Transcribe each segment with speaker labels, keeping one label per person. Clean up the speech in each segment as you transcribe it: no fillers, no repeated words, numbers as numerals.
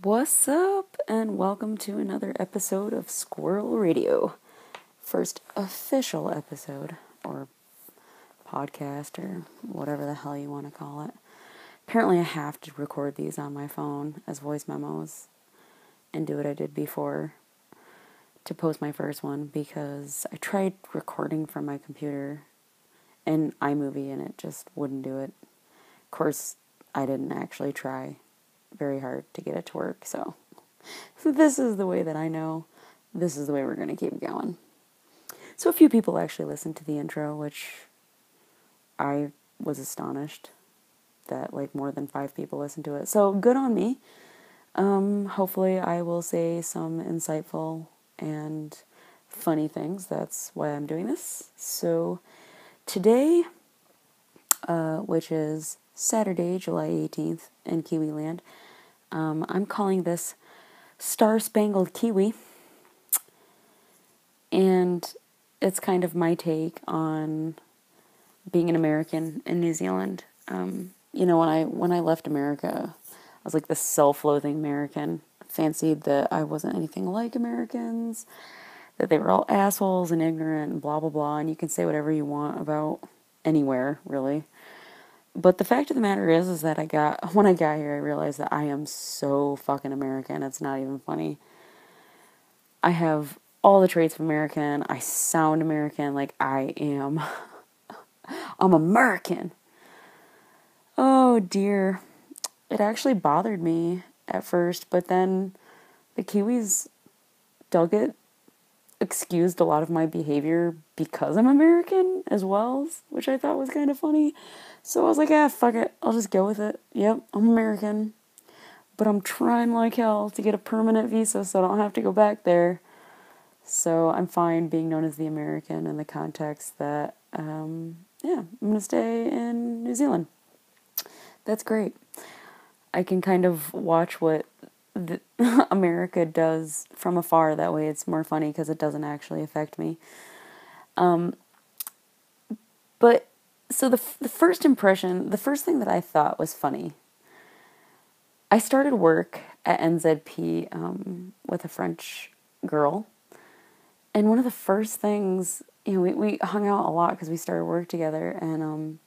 Speaker 1: What's up, and welcome to another episode of Squirrel Radio. First official episode, or podcast, or whatever the hell you want to call it. Apparently I have to record these on my phone as voice memos and do what I did before to post my first one, because I tried recording from my computer in iMovie and it just wouldn't do it. Of course, I didn't actually try very hard to get it to work, so this is the way that I know this is the way we're going to keep going. So a few people actually listened to the intro, which I was astonished that more than 5 people listened to it, so good on me. Hopefully I will say some insightful and funny things. That's why I'm doing this. So today, which is Saturday, July 18th in Kiwi land, I'm calling this Spangled Kiwi, and it's kind of my take on being an American in New Zealand. When I left America, I was like this self-loathing American, fancied that I wasn't anything like Americans, that they were all assholes and ignorant and blah blah blah, and you can say whatever you want about anywhere, really. But the fact of the matter is that when I got here, I realized that I am so fucking American. It's not even funny. I have all the traits of American. I sound American. I'm American. Oh dear. It actually bothered me at first, but then the Kiwis excused a lot of my behavior because I'm American as well, which I thought was kind of funny. So I was like, fuck it, I'll just go with it. Yep, I'm American, but I'm trying like hell to get a permanent visa so I don't have to go back there. So I'm fine being known as the American in the context that, I'm going to stay in New Zealand. That's great. I can kind of watch what America does from afar. That way it's more funny because it doesn't actually affect me. But so the first impression, the first thing that I thought was funny, I started work at NZP with a French girl, and one of the first things, we hung out a lot because we started work together, and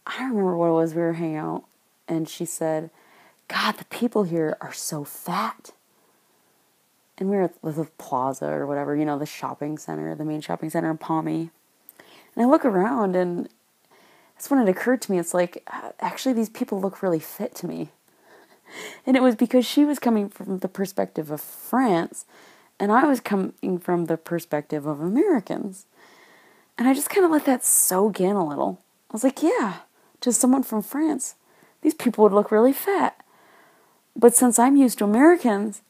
Speaker 1: I don't remember what it was, we were hanging out, and she said, God, the people here are so fat. And we were at the plaza or whatever, the shopping center, the main shopping center in Palmy. And I look around, and that's when it occurred to me, it's like, actually these people look really fit to me. And it was because she was coming from the perspective of France, and I was coming from the perspective of Americans. And I just kind of let that soak in a little. I was like, yeah, to someone from France, these people would look really fat. But since I'm used to Americans,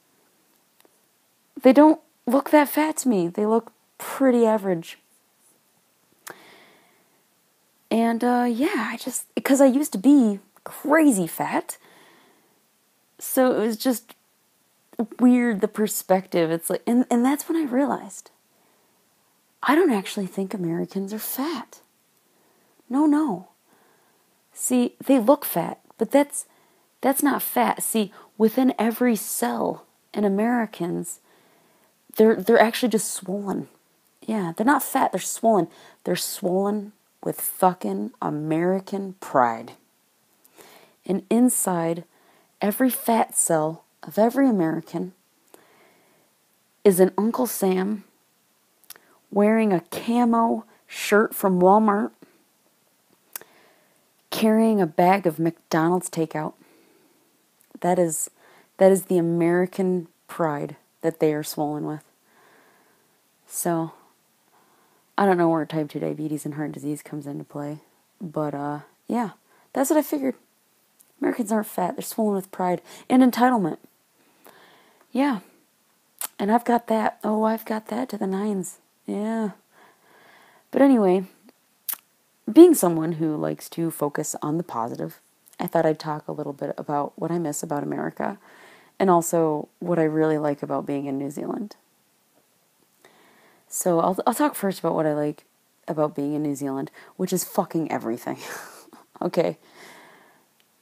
Speaker 1: they don't look that fat to me. They look pretty average. And, because I used to be crazy fat, so it was just weird, the perspective. It's like, and that's when I realized, I don't actually think Americans are fat. No. See, they look fat, but that's not fat. See, within every cell in Americans, they're actually just swollen. Yeah, they're not fat, they're swollen. They're swollen with fucking American pride. And inside every fat cell of every American is an Uncle Sam wearing a camo shirt from Walmart, carrying a bag of McDonald's takeout. That is the American pride that they are swollen with. So, I don't know where type 2 diabetes and heart disease comes into play. But, that's what I figured. Americans aren't fat. They're swollen with pride and entitlement. Yeah. And I've got that. Oh, I've got that to the nines. Yeah. But anyway, being someone who likes to focus on the positive, I thought I'd talk a little bit about what I miss about America, and also what I really like about being in New Zealand. So I'll talk first about what I like about being in New Zealand, which is fucking everything. Okay.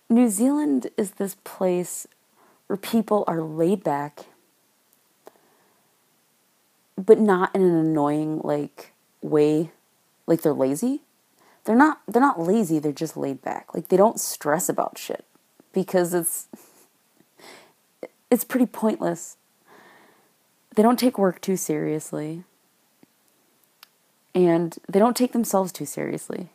Speaker 1: New Zealand is this place where people are laid back, but not in an annoying, like, way, like they're lazy. They're not lazy, they're just laid back. Like, they don't stress about shit, because it's pretty pointless. They don't take work too seriously, and they don't take themselves too seriously.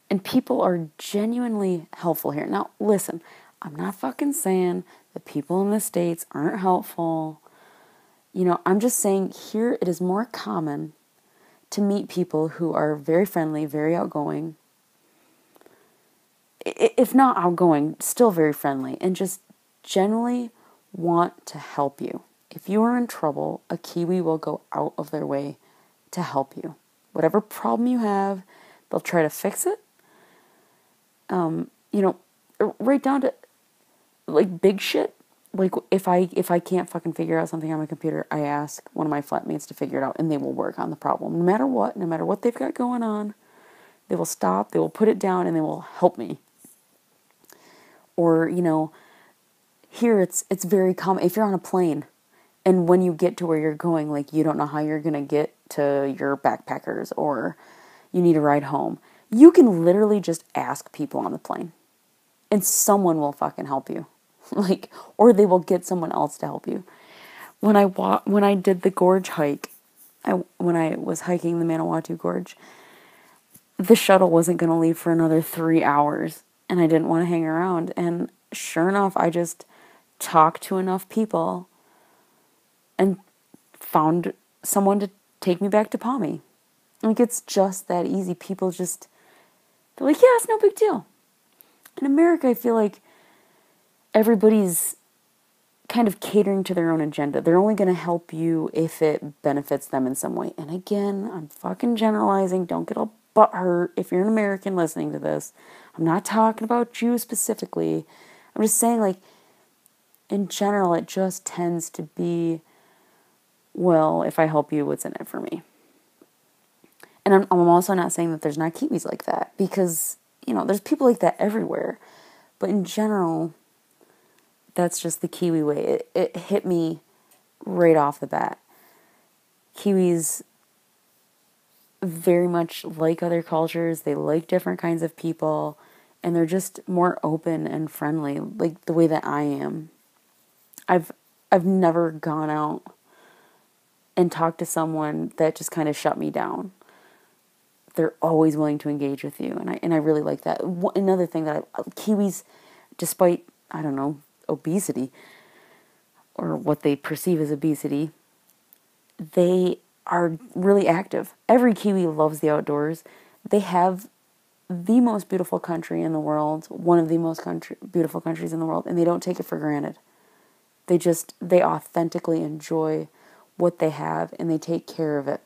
Speaker 1: And people are genuinely helpful here. Now, listen, I'm not fucking saying that people in the States aren't helpful. You know, I'm just saying here it is more common to meet people who are very friendly, very outgoing. If not outgoing, still very friendly, and just generally want to help you. If you are in trouble, a Kiwi will go out of their way to help you. Whatever problem you have, they'll try to fix it. You know, right down to, like, big shit. Like, if I can't fucking figure out something on my computer, I ask one of my flatmates to figure it out, and they will work on the problem. No matter what they've got going on, they will stop, they will put it down, and they will help me. Or, you know, here it's very common, if you're on a plane, and when you get to where you're going, like, you don't know how you're going to get to your backpackers, or you need a ride home, you can literally just ask people on the plane, and someone will fucking help you. Like, or they will get someone else to help you. When I did the gorge hike, when I was hiking the Manawatu Gorge, the shuttle wasn't going to leave for another 3 hours, and I didn't want to hang around. And sure enough, I just talked to enough people and found someone to take me back to Palmy. Like, it's just that easy. People just, they're like, yeah, it's no big deal. In America, I feel like everybody's kind of catering to their own agenda. They're only going to help you if it benefits them in some way. And again, I'm fucking generalizing. Don't get all butthurt if you're an American listening to this. I'm not talking about you specifically. I'm just saying, like, in general, it just tends to be, well, if I help you, what's in it for me? And I'm also not saying that there's not Kiwis like that, because, you know, there's people like that everywhere. But in general, that's just the Kiwi way. It hit me right off the bat. Kiwis very much like other cultures. They like different kinds of people, and they're just more open and friendly, like the way that I am. I've never gone out and talked to someone that just kind of shut me down. They're always willing to engage with you, and I really like that. Another thing that Kiwis, despite, I don't know, obesity, or what they perceive as obesity, they are really active. Every Kiwi loves the outdoors. They have the most beautiful country in the world, one of the most beautiful countries in the world, and they don't take it for granted. They authentically enjoy what they have, and they take care of it.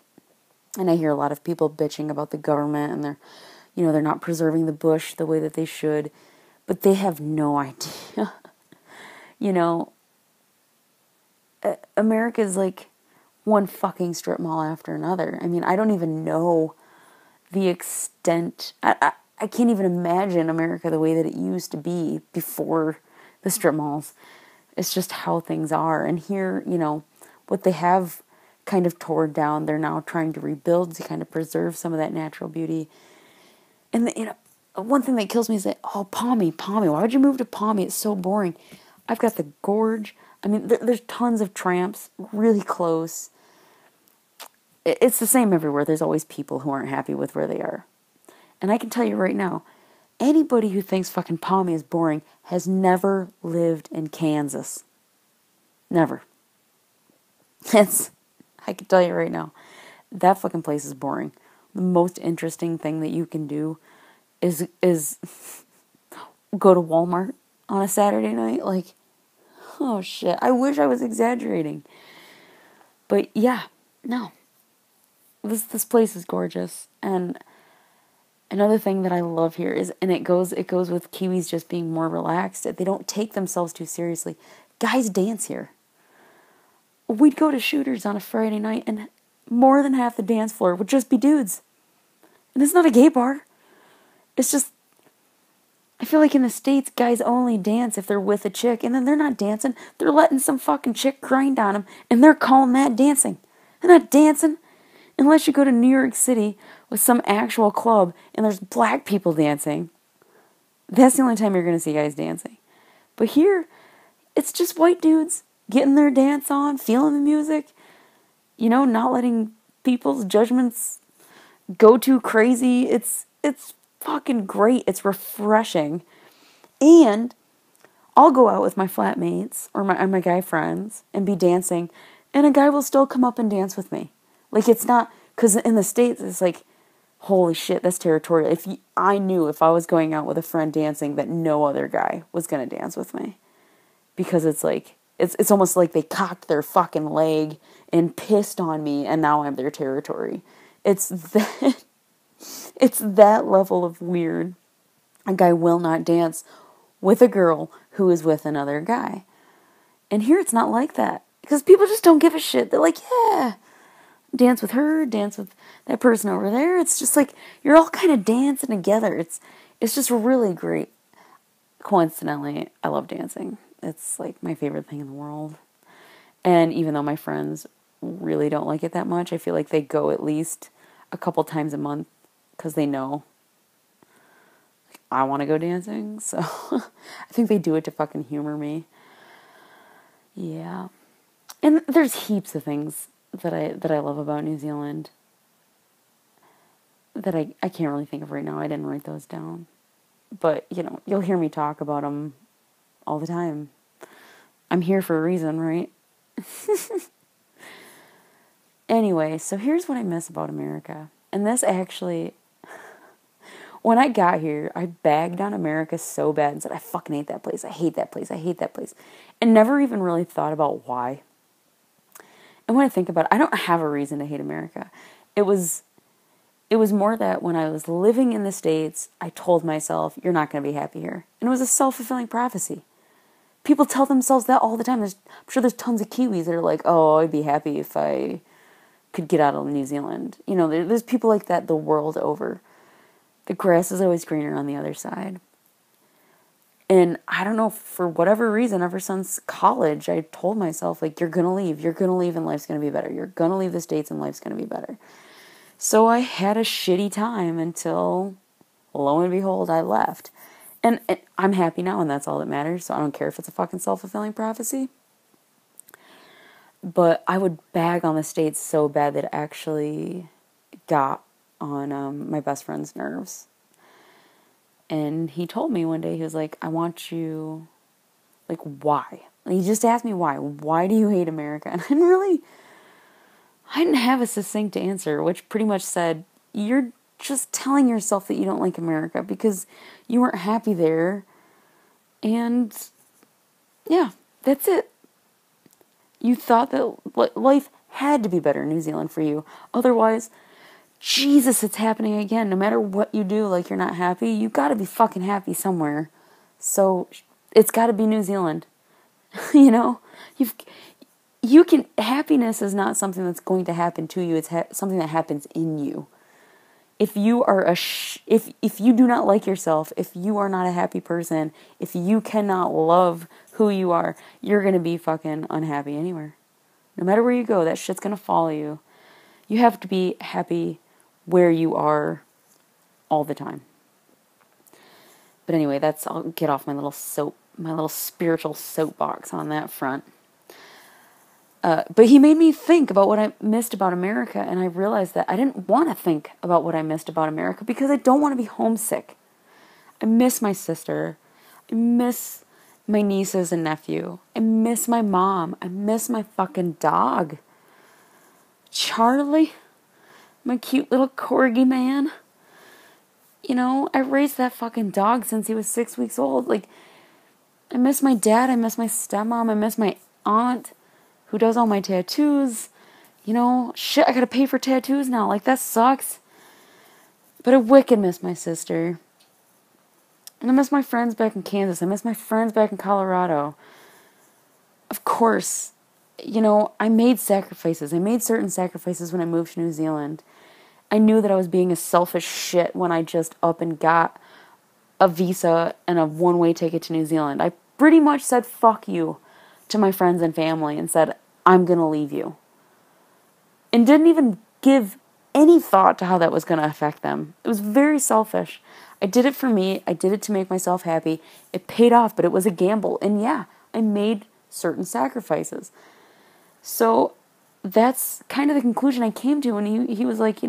Speaker 1: And I hear a lot of people bitching about the government, and they're not preserving the bush the way that they should, but they have no idea. America's like one fucking strip mall after another. I mean, I don't even know the extent. I can't even imagine America the way that it used to be before the strip malls. It's just how things are. And here, what they have kind of torn down, they're now trying to rebuild to kind of preserve some of that natural beauty. And one thing that kills me is that, oh, Palmy, why would you move to Palmy? It's so boring. I've got the gorge. I mean, there's tons of tramps really close. It's the same everywhere. There's always people who aren't happy with where they are. And I can tell you right now, anybody who thinks fucking Palmy is boring has never lived in Kansas. Never. I can tell you right now, that fucking place is boring. The most interesting thing that you can do is go to Walmart on a Saturday night. Like, oh shit, I wish I was exaggerating. But yeah, no. This place is gorgeous. And another thing that I love here is, and it goes with Kiwis just being more relaxed. They don't take themselves too seriously. Guys dance here. We'd go to Shooters on a Friday night, and more than half the dance floor would just be dudes. And it's not a gay bar. It's just I feel like in the States, guys only dance if they're with a chick, and then they're not dancing. They're letting some fucking chick grind on them, and they're calling that dancing. They're not dancing unless you go to New York City with some actual club and there's black people dancing. That's the only time you're going to see guys dancing. But here, it's just white dudes getting their dance on, feeling the music, not letting people's judgments go too crazy. It's fucking great. It's refreshing. And I'll go out with my flatmates or my guy friends and be dancing, and a guy will still come up and dance with me. Like, it's not, because in the States, it's like, holy shit, that's territorial. I knew if I was going out with a friend dancing that no other guy was going to dance with me. Because it's like, it's almost like they cocked their fucking leg and pissed on me, and now I'm their territory. It's that level of weird. A guy will not dance with a girl who is with another guy. And here it's not like that. Because people just don't give a shit. They're like, yeah, dance with her, dance with that person over there. It's just like, you're all kind of dancing together. It's just really great. Coincidentally, I love dancing. It's like my favorite thing in the world. And even though my friends really don't like it that much, I feel like they go at least a couple times a month because they know I want to go dancing. So I think they do it to fucking humor me. Yeah. And there's heaps of things that I love about New Zealand that I can't really think of right now. I didn't write those down. But, you'll hear me talk about them all the time. I'm here for a reason, right? Anyway, so here's what I miss about America. And this actually, when I got here, I bagged on America so bad and said, I fucking hate that place. I hate that place. I hate that place. And never even really thought about why. And when I think about it, I don't have a reason to hate America. It was more that when I was living in the States, I told myself, you're not going to be happy here. And it was a self-fulfilling prophecy. People tell themselves that all the time. I'm sure there's tons of Kiwis that are like, oh, I'd be happy if I could get out of New Zealand. There's people like that the world over. The grass is always greener on the other side. And I don't know, for whatever reason, ever since college, I told myself, like, you're going to leave. You're going to leave and life's going to be better. You're going to leave the States and life's going to be better. So I had a shitty time until, lo and behold, I left. And I'm happy now, and that's all that matters. So I don't care if it's a fucking self-fulfilling prophecy. But I would bag on the States so bad that it actually got on my best friend's nerves. And he told me one day, he was like, I want you, like, why? And he just asked me why. Why do you hate America? And I didn't have a succinct answer, which pretty much said, you're just telling yourself that you don't like America because you weren't happy there. And yeah, that's it. You thought that life had to be better in New Zealand for you. Otherwise, Jesus, it's happening again. No matter what you do, like, you're not happy, you gotta be fucking happy somewhere. So it's gotta be New Zealand. Happiness is not something that's going to happen to you. It's something that happens in you. If you are if you do not like yourself, if you are not a happy person, if you cannot love who you are, you're going to be fucking unhappy anywhere. No matter where you go, that shit's going to follow you. You have to be happy where you are all the time. But anyway, I'll get off my little spiritual soapbox on that front. But he made me think about what I missed about America, and I realized that I didn't want to think about what I missed about America because I don't want to be homesick. I miss my sister. I miss my nieces and nephew. I miss my mom. I miss my fucking dog. Charlie, my cute little corgi man. I raised that fucking dog since he was 6 weeks old. Like, I miss my dad. I miss my stepmom. I miss my aunt who does all my tattoos. Shit, I gotta pay for tattoos now. Like, that sucks. But I wicked miss my sister. And I miss my friends back in Kansas. I miss my friends back in Colorado. Of course, I made sacrifices. I made certain sacrifices when I moved to New Zealand. I knew that I was being a selfish shit when I just up and got a visa and a one-way ticket to New Zealand. I pretty much said fuck you to my friends and family and said, I'm going to leave you. And didn't even give any thought to how that was going to affect them. It was very selfish. I did it for me. I did it to make myself happy. It paid off, but it was a gamble. And yeah, I made certain sacrifices. So that's kind of the conclusion I came to. And he was like,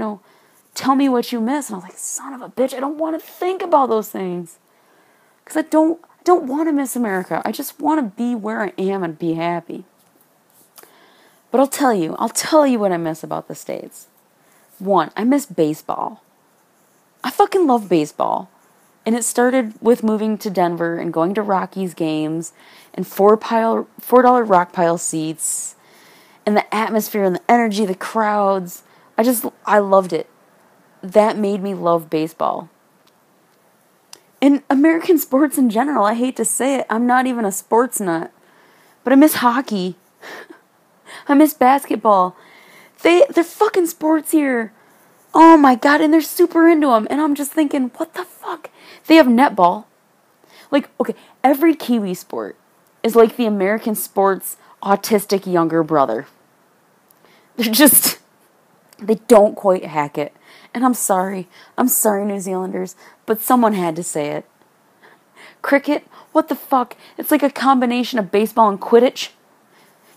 Speaker 1: tell me what you miss. And I was like, son of a bitch, I don't want to think about those things. Because I don't want to miss America. I just want to be where I am and be happy. But I'll tell you what I miss about the States. One, I miss baseball. I fucking love baseball. And it started with moving to Denver and going to Rockies games and $4 rock pile seats and the atmosphere and the energy, the crowds. I loved it. That made me love baseball. And American sports in general, I hate to say it, I'm not even a sports nut. But I miss hockey. I miss basketball. They're fucking sports here. Oh my god, and they're super into them. And I'm just thinking, what the fuck? They have netball. Like, okay, every Kiwi sport is like the American sports autistic younger brother. They don't quite hack it. And I'm sorry, New Zealanders, but someone had to say it. Cricket, what the fuck? It's like a combination of baseball and Quidditch.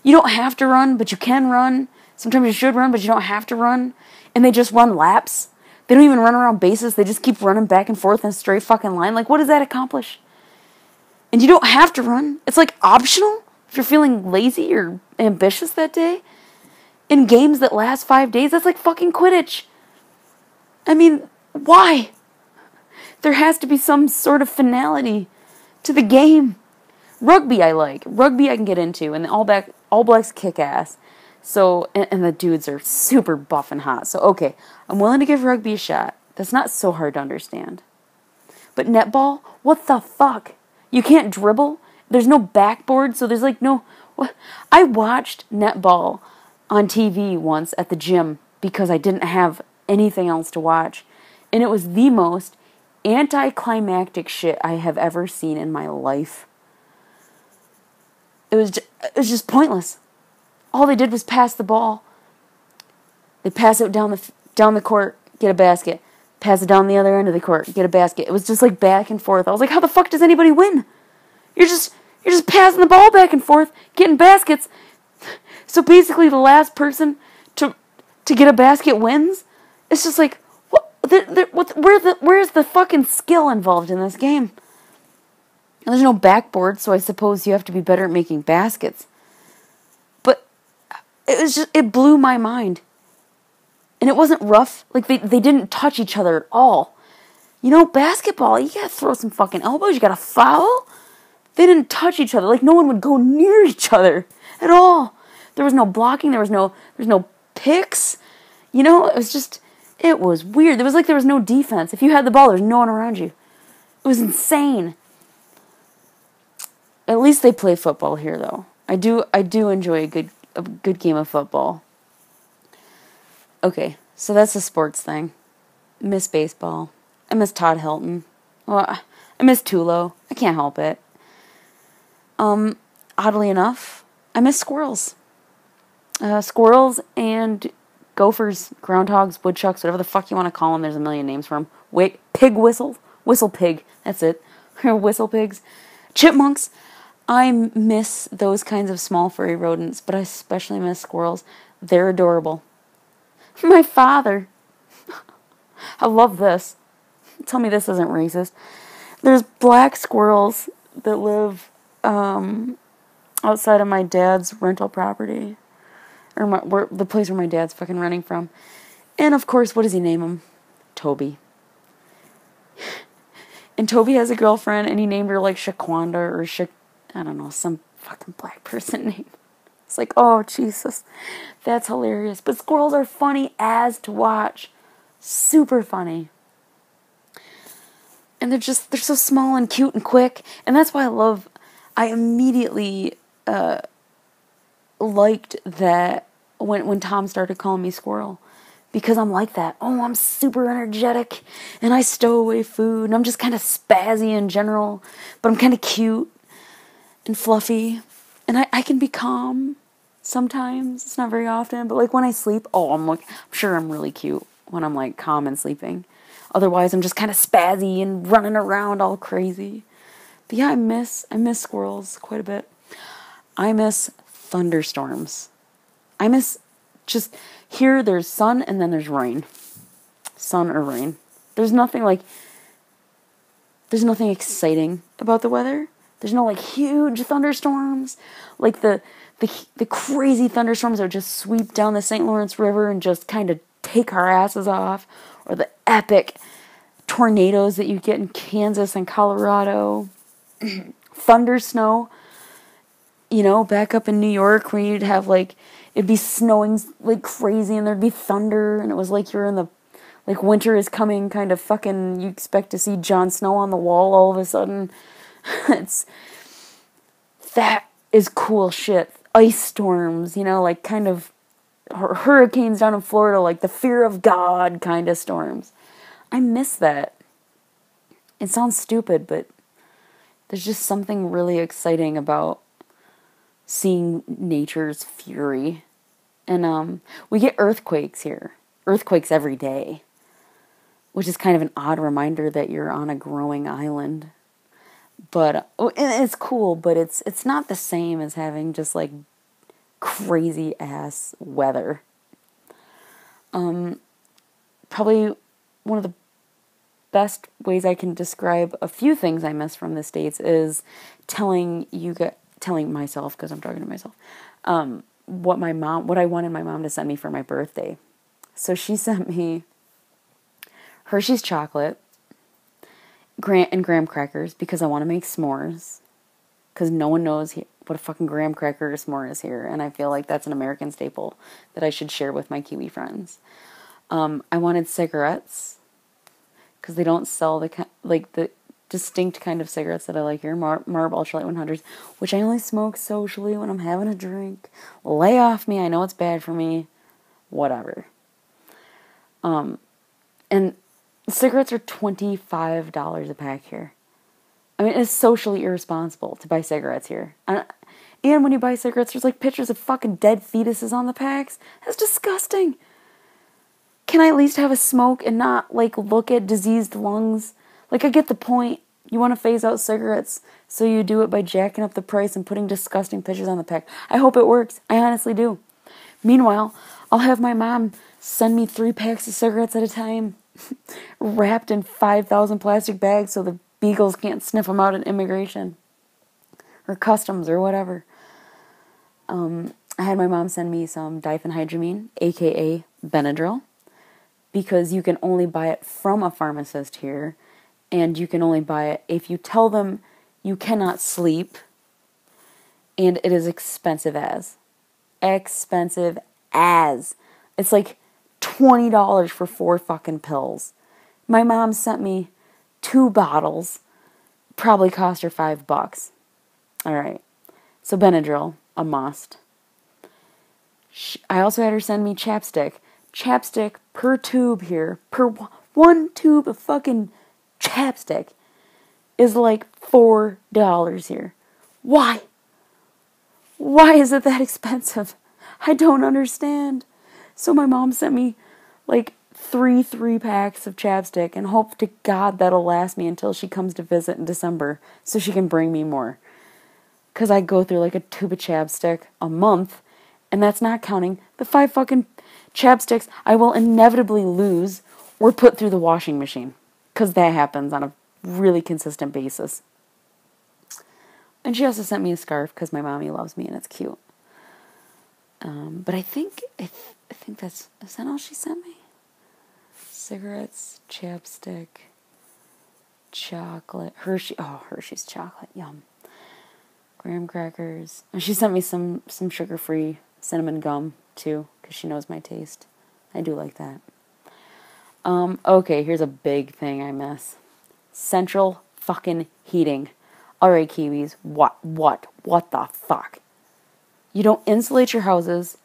Speaker 1: You don't have to run, but you can run. Sometimes you should run, but you don't have to run. And they just run laps. They don't even run around bases. They just keep running back and forth in a straight fucking line. Like, what does that accomplish? And you don't have to run. It's like optional if you're feeling lazy or ambitious that day. In games that last 5 days, that's like fucking Quidditch. I mean, why? There has to be some sort of finality to the game. Rugby I like. Rugby I can get into. And the All Blacks kick ass. So, and the dudes are super buff and hot. So, okay, I'm willing to give rugby a shot. That's not so hard to understand. But netball? What the fuck? You can't dribble? There's no backboard, so there's like no... What? I watched netball on TV once at the gym because I didn't have anything else to watch. And it was the most anticlimactic shit I have ever seen in my life. It was just pointless. All they did was pass the ball. They pass it down the court, get a basket. Pass it down the other end of the court, get a basket. It was just like back and forth. I was like, how the fuck does anybody win? You're just passing the ball back and forth, getting baskets. So basically the last person to get a basket wins. It's just like, where's the fucking skill involved in this game? And there's no backboard, so I suppose you have to be better at making baskets. But it blew my mind. And it wasn't rough. Like, they didn't touch each other at all. Basketball, you gotta throw some fucking elbows, you gotta foul. They didn't touch each other. Like, no one would go near each other at all. There was no blocking, there was no picks. It was weird. It was like there was no defense. If you had the ball, there's no one around you. It was insane. At least they play football here, though. I do enjoy a good game of football. Okay, so that's a sports thing. I miss baseball. I miss Todd Hilton. Well, I miss Tulo. I can't help it. Oddly enough, I miss squirrels. Squirrels and gophers, groundhogs, woodchucks, whatever the fuck you want to call them. There's a million names for them. Wait, pig whistle pig. That's it. Whistle pigs. Chipmunks. I miss those kinds of small furry rodents, but I especially miss squirrels. They're adorable. My father. I love this. Tell me this isn't racist. There's black squirrels that live outside of my dad's rental property. Or the place where my dad's fucking running from. And of course, what does he name him? Toby. And Toby has a girlfriend, and he named her like Shaquanda or I don't know, some fucking black person name. It's like, oh, Jesus. That's hilarious. But squirrels are funny as to watch. Super funny. And they're so small and cute and quick. And that's why I immediately liked that when Tom started calling me Squirrel. because I'm like that. Oh, I'm super energetic, and I stow away food, and I'm just kind of spazzy in general, but I'm kind of cute and fluffy, and I can be calm sometimes. It's not very often, but like when I sleep, I'm sure I'm really cute when I'm like calm and sleeping. Otherwise, I'm just kind of spazzy and running around all crazy. But yeah, I miss squirrels quite a bit. I miss thunderstorms. I miss just here. There's sun and then there's rain. Sun or rain. There's nothing exciting about the weather. There's no like huge thunderstorms, like the crazy thunderstorms that just sweep down the St. Lawrence River and just kind of take our asses off, or the epic tornadoes that you get in Kansas and Colorado. Thunder snow, back up in New York where you'd have like, it'd be snowing like crazy and there'd be thunder and it was like you're in the, like winter is coming kind of fucking, you expect to see Jon Snow on the wall all of a sudden. That is cool shit. Ice storms, like kind of hurricanes down in Florida, like the fear of God kind of storms. I miss that. It sounds stupid, but there's just something really exciting about seeing nature's fury. And we get earthquakes here. Earthquakes every day. Which is kind of an odd reminder that you're on a growing island. But it's cool, but it's not the same as having just like crazy ass weather. Probably one of the best ways I can describe a few things I miss from the States is telling myself, because I'm talking to myself, what I wanted my mom to send me for my birthday. So she sent me Hershey's chocolate and graham crackers because I want to make s'mores, because no one knows what a fucking graham cracker or s'more is here, and I feel like that's an American staple that I should share with my Kiwi friends. I wanted cigarettes, because they don't sell the distinct kind of cigarettes that I like here, Marb Ultralight 100s, which I only smoke socially when I'm having a drink. Lay off me, I know it's bad for me. Whatever. And cigarettes are $25 a pack here. I mean, it's socially irresponsible to buy cigarettes here. And when you buy cigarettes, there's like pictures of fucking dead fetuses on the packs. That's disgusting. Can I at least have a smoke and not, like, look at diseased lungs? Like, I get the point. You want to phase out cigarettes, so you do it by jacking up the price and putting disgusting pictures on the pack. I hope it works. I honestly do. Meanwhile, I'll have my mom send me 3 packs of cigarettes at a time, wrapped in 5,000 plastic bags so the beagles can't sniff them out at immigration, or customs, or whatever. I had my mom send me some diphenhydramine, aka Benadryl, because you can only buy it from a pharmacist here, and you can only buy it if you tell them you cannot sleep, and it is expensive as. It's like $20 for 4 fucking pills. My mom sent me 2 bottles, probably cost her $5. Alright, so Benadryl, a must. I also had her send me chapstick. Chapstick per tube here, per 1 tube of fucking chapstick is like $4 here. Why? Why is it that expensive? I don't understand. So my mom sent me like 3 packs of chapstick and hope to God that'll last me until she comes to visit in December so she can bring me more. Because I go through like a tube of chapstick a month, and that's not counting the 5 fucking chapsticks I will inevitably lose or put through the washing machine. Because that happens on a really consistent basis. And she also sent me a scarf because my mommy loves me and it's cute. But I think is that all she sent me? Cigarettes, chapstick, chocolate, Hershey's chocolate, yum. Graham crackers. And she sent me some sugar-free cinnamon gum too, because she knows my taste. I do like that. Okay, here's a big thing I miss. Central fucking heating. Alright, Kiwis, what the fuck? You don't insulate your houses.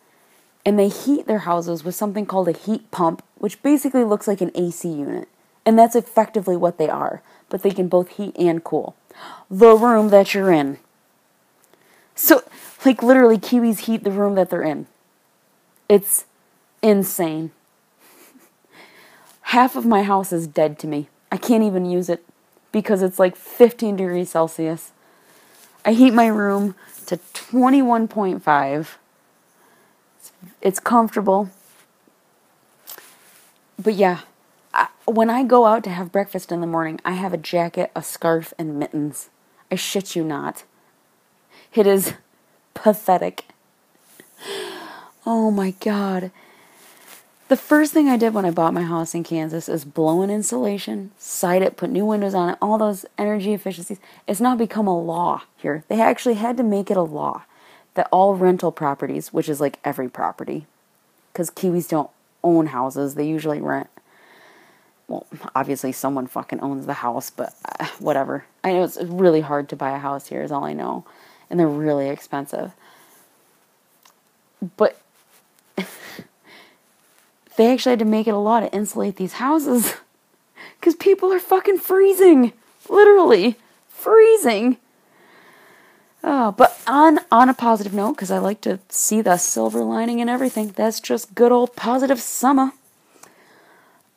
Speaker 1: And they heat their houses with something called a heat pump, which basically looks like an AC unit. And that's effectively what they are. But they can both heat and cool the room that you're in. So, like, literally, Kiwis heat the room that they're in. It's insane. Half of my house is dead to me. I can't even use it because it's like 15 degrees Celsius. I heat my room to 21.5. It's comfortable. But yeah, when I go out to have breakfast in the morning, I have a jacket, a scarf, and mittens. I shit you not. It is pathetic. Oh my God. The first thing I did when I bought my house in Kansas is blow in insulation, side it, put new windows on it, all those energy efficiencies. It's now become a law here. They actually had to make it a law that all rental properties, which is like every property, because Kiwis don't own houses, they usually rent. Well, obviously someone fucking owns the house, but whatever. I know it's really hard to buy a house here is all I know. And they're really expensive. But they actually had to make it a law to insulate these houses. Because people are fucking freezing. Literally. Freezing. But on a positive note, because I like to see the silver lining in everything, that's just good old positive summer.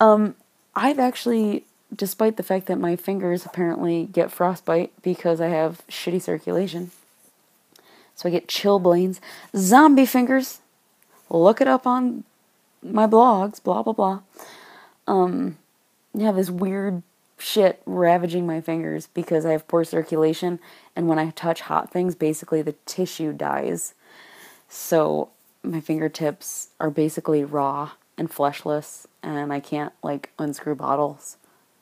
Speaker 1: I've actually, despite the fact that my fingers apparently get frostbite because I have shitty circulation, so I get chilblains, zombie fingers, look it up on my blogs, blah, blah, blah. You have this weird shit ravaging my fingers because I have poor circulation, and when I touch hot things, basically the tissue dies. So my fingertips are basically raw and fleshless, and I can't, like, unscrew bottles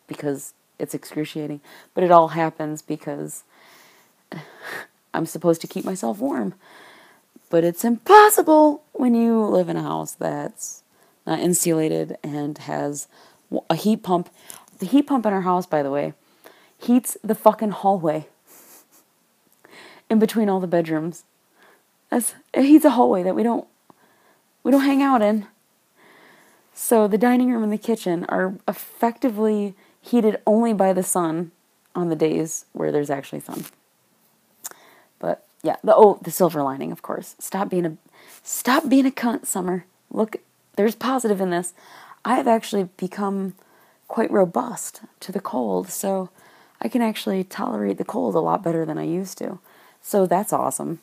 Speaker 1: because it's excruciating. But it all happens because I'm supposed to keep myself warm. But it's impossible when you live in a house that's not insulated and has a heat pump. The heat pump in our house, by the way, heats the fucking hallway in between all the bedrooms. It heats a hallway that we don't hang out in. So the dining room and the kitchen are effectively heated only by the sun on the days where there's actually sun. But yeah, the silver lining, of course. Stop being a cunt, Summer. Look, there's positive in this. I have actually become quite robust to the cold, so I can actually tolerate the cold a lot better than I used to. So that's awesome.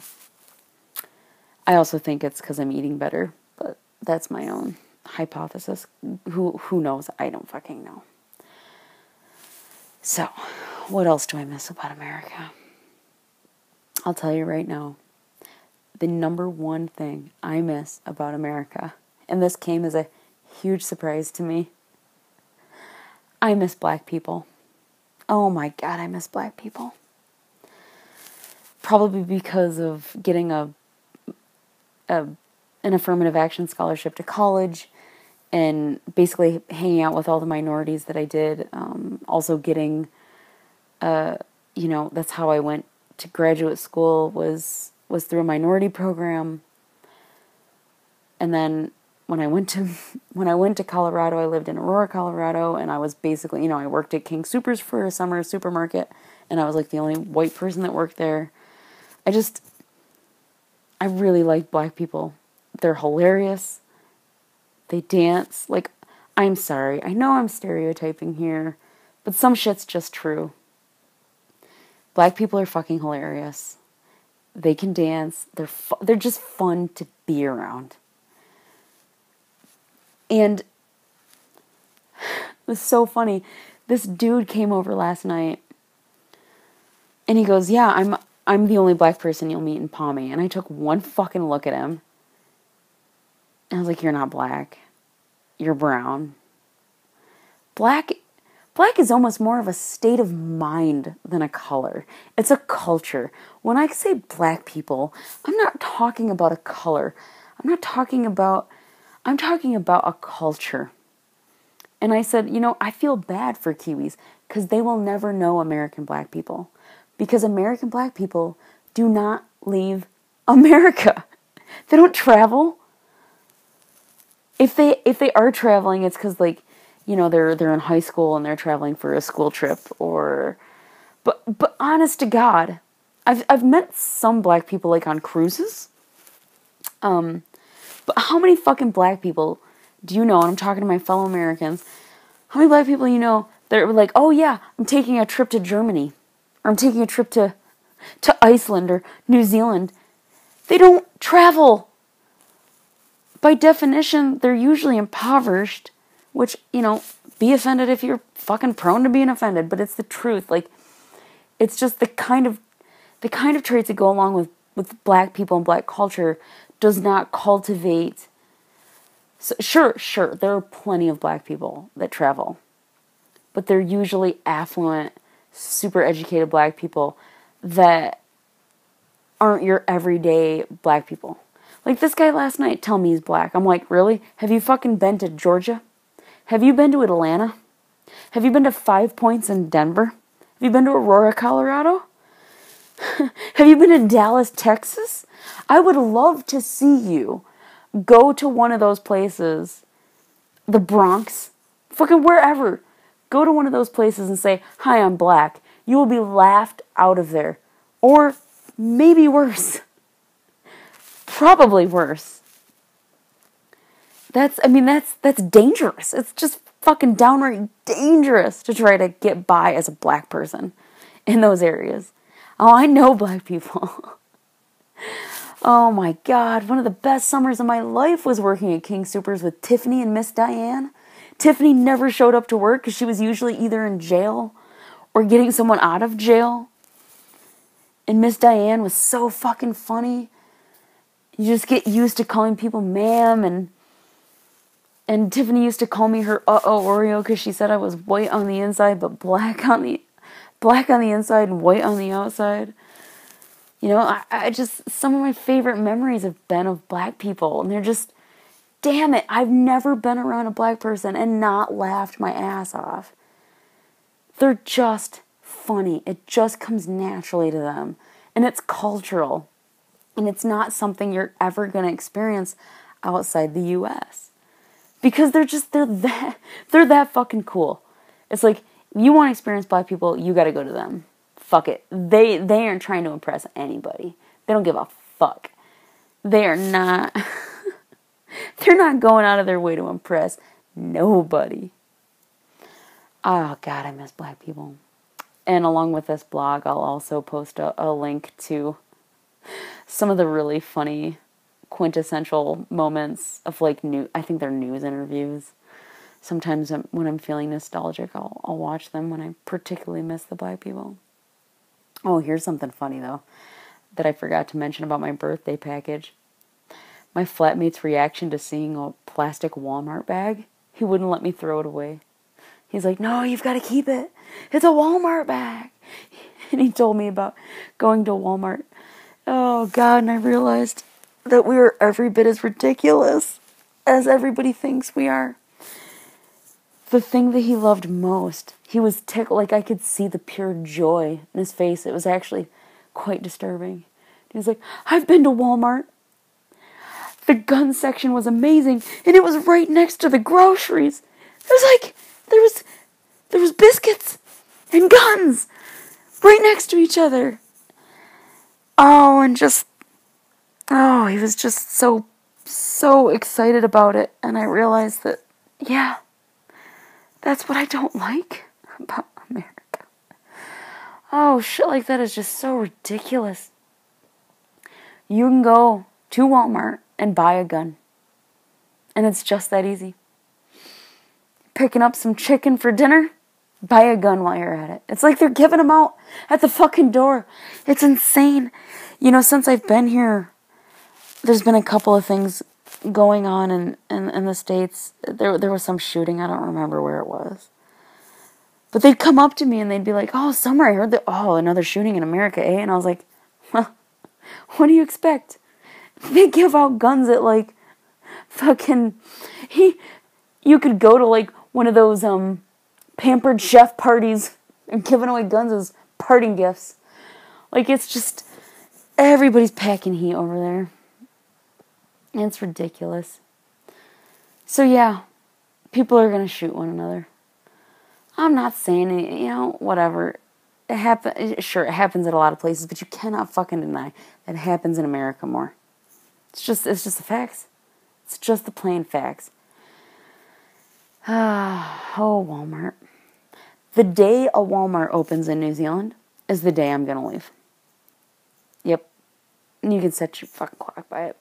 Speaker 1: I also think it's because I'm eating better, but that's my own hypothesis. Who knows? I don't fucking know. So, what else do I miss about America? I'll tell you right now. The number one thing I miss about America, and this came as a huge surprise to me, I miss black people. Oh my God, I miss black people. Probably because of getting an affirmative action scholarship to college and basically hanging out with all the minorities that I did. Also getting, that's how I went to graduate school was through a minority program. And then when I went to Colorado, I lived in Aurora, Colorado, and I was basically, I worked at King Soopers for a summer supermarket, and I was like the only white person that worked there. I really like black people. They're hilarious. They dance. Like, I'm sorry. I know I'm stereotyping here, but some shit's just true. Black people are fucking hilarious. They can dance. They're just fun to be around. And it was so funny. This dude came over last night, and he goes, "Yeah, I'm the only black person you'll meet in Palmy." And I took one fucking look at him, and I was like, "You're not black. You're brown." Black is almost more of a state of mind than a color. It's a culture. When I say black people, I'm not talking about a color. I'm talking about a culture. And I said, I feel bad for Kiwis because they will never know American black people. Because American black people do not leave America. They don't travel. if they are traveling, it's because, like, you know, they're in high school and they're traveling for a school trip, or but honest to God, I've met some black people, like, on cruises. But how many fucking black people do you know, and I'm talking to my fellow Americans, how many black people you know that are like, oh yeah, I'm taking a trip to Germany, or I'm taking a trip to Iceland or New Zealand. They don't travel. By definition, they're usually impoverished, which, you know, be offended if you're fucking prone to being offended, but it's the truth. Like, it's just the kind of traits that go along with black people and black culture does not cultivate. So sure, there are plenty of black people that travel, but they're usually affluent, super educated black people that aren't your everyday black people. Like this guy last night, tell me he's black. I'm like, really? Have you fucking been to Georgia? Have you been to Atlanta? Have you been to 5 Points in Denver? Have you been to Aurora, Colorado? Have you been to Dallas, Texas? I would love to see you go to one of those places, the Bronx, fucking wherever. Go to one of those places and say, hi, I'm black. You will be laughed out of there. Or maybe worse. Probably worse. That's dangerous. It's just fucking downright dangerous to try to get by as a black person in those areas. Oh, I know black people. Oh my God, one of the best summers of my life was working at King Soopers with Tiffany and Miss Diane. Tiffany never showed up to work because she was usually either in jail or getting someone out of jail. And Miss Diane was so fucking funny. You just get used to calling people ma'am, and Tiffany used to call me her Oreo because she said I was white on the inside but black on the inside and white on the outside. You know, I just, some of my favorite memories have been of black people, and they're just, damn it, I've never been around a black person and not laughed my ass off. They're just funny. It just comes naturally to them, and it's cultural, and it's not something you're ever going to experience outside the U.S. Because they're that fucking cool. It's like, if you want to experience black people, you got to go to them. Fuck it. They aren't trying to impress anybody. They don't give a fuck. They are not. They're not going out of their way to impress nobody. Oh God, I miss black people. And along with this blog, I'll also post a link to some of the really funny quintessential moments of, like, I think they're news interviews. Sometimes when I'm feeling nostalgic, I'll watch them when I particularly miss the black people. Oh, here's something funny, though, that I forgot to mention about my birthday package. My flatmate's reaction to seeing a plastic Walmart bag, he wouldn't let me throw it away. He's like, no, you've got to keep it. It's a Walmart bag. And he told me about going to Walmart. Oh, God, and I realized that we are every bit as ridiculous as everybody thinks we are. The thing that he loved most, he was tickled, like I could see the pure joy in his face. It was actually quite disturbing. He was like, I've been to Walmart. The gun section was amazing, and it was right next to the groceries. It was like, there was biscuits and guns right next to each other. Oh, and he was just so excited about it. And I realized that, yeah, that's what I don't like about America. Oh, shit like that is just so ridiculous. You can go to Walmart and buy a gun. And it's just that easy. Picking up some chicken for dinner, buy a gun while you're at it. It's like they're giving them out at the fucking door. It's insane. You know, since I've been here, there's been a couple of things going on in the States. There was some shooting. I don't remember where it was. But they'd come up to me and they'd be like, oh, Summer, I heard another shooting in America, eh? And I was like, well, what do you expect? They give out guns at, like, fucking, you could go to, like, one of those, pampered chef parties and giving away guns as parting gifts. Like, it's just, everybody's packing heat over there. And it's ridiculous. So yeah, people are going to shoot one another. I'm not saying it, whatever. Sure, it happens at a lot of places, but you cannot fucking deny that it happens in America more. It's just the facts. It's just the plain facts. Oh, Walmart. The day a Walmart opens in New Zealand is the day I'm going to leave. Yep. You can set your fucking clock by it.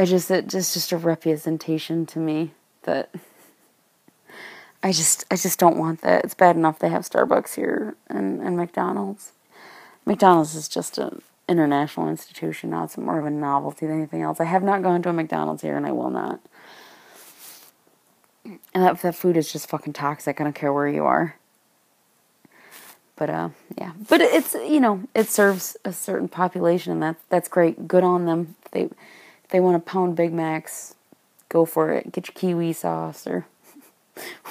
Speaker 1: It's just a representation to me that I just don't want that. It's bad enough they have Starbucks here and McDonald's. McDonald's is just an international institution now. It's more of a novelty than anything else. I have not gone to a McDonald's here, and I will not. And that food is just fucking toxic. I don't care where you are. But, yeah. But it's, it serves a certain population, and that's great. Good on them. If they want to pound Big Macs, go for it. Get your Kiwi sauce or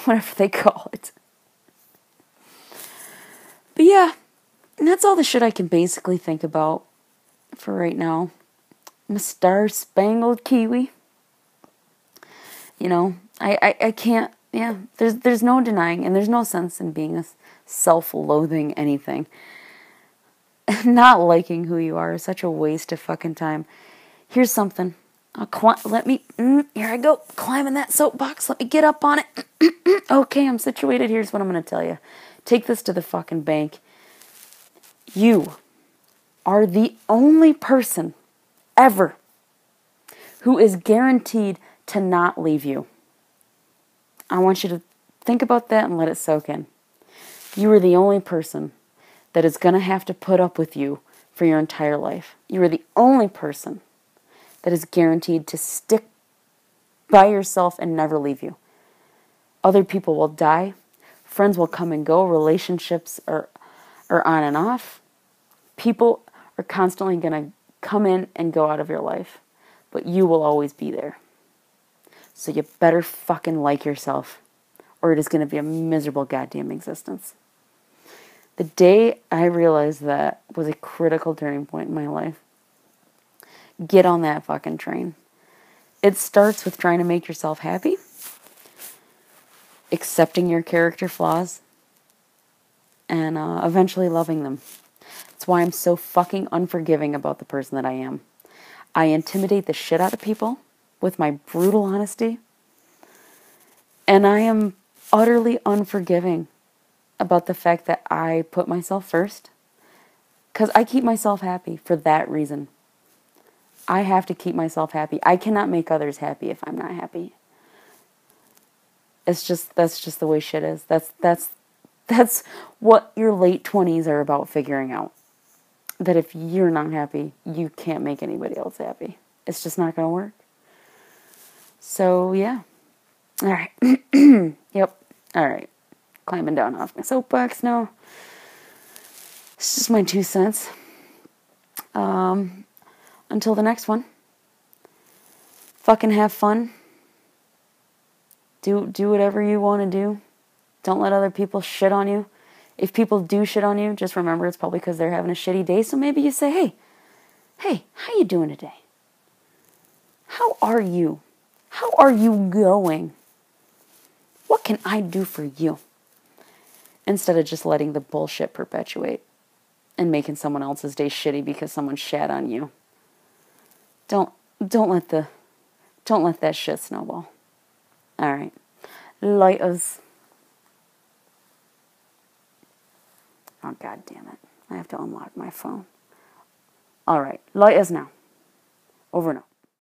Speaker 1: whatever they call it. But, yeah. And that's all the shit I can basically think about for right now. I'm a star-spangled Kiwi. I can't, there's no denying, and there's no sense in being a self-loathing anything. Not liking who you are is such a waste of fucking time. Here's something. Here I go, climbing that soapbox. Let me get up on it. Okay, I'm situated. Here's what I'm going to tell you. Take this to the fucking bank. You are the only person ever who is guaranteed to not leave you. I want you to think about that and let it soak in. You are the only person that is going to have to put up with you for your entire life. You are the only person that is guaranteed to stick by yourself and never leave you. Other people will die. Friends will come and go. Relationships are on and off. People are constantly going to come in and go out of your life. But you will always be there. So you better fucking like yourself, or it is going to be a miserable goddamn existence. The day I realized that was a critical turning point in my life. Get on that fucking train. It starts with trying to make yourself happy, accepting your character flaws, and eventually loving them. That's why I'm so fucking unforgiving about the person that I am. I intimidate the shit out of people with my brutal honesty. And I am utterly unforgiving about the fact that I put myself first. Because I keep myself happy for that reason. I have to keep myself happy. I cannot make others happy if I'm not happy. That's just the way shit is. That's what your late 20s are about figuring out. That if you're not happy, you can't make anybody else happy. It's just not going to work. So, yeah. All right. Yep. All right. Climbing down off my soapbox now. It's just my 2 cents. Until the next one. Fucking have fun. Do whatever you want to do. Don't let other people shit on you. If people do shit on you, just remember it's probably because they're having a shitty day. So maybe you say, hey, how you doing today? How are you? How are you going? What can I do for you? Instead of just letting the bullshit perpetuate and making someone else's day shitty because someone shat on you. Don't let that shit snowball. All right. Lighters. Oh, God damn it. I have to unlock my phone. All right. Lighters now. Over and out.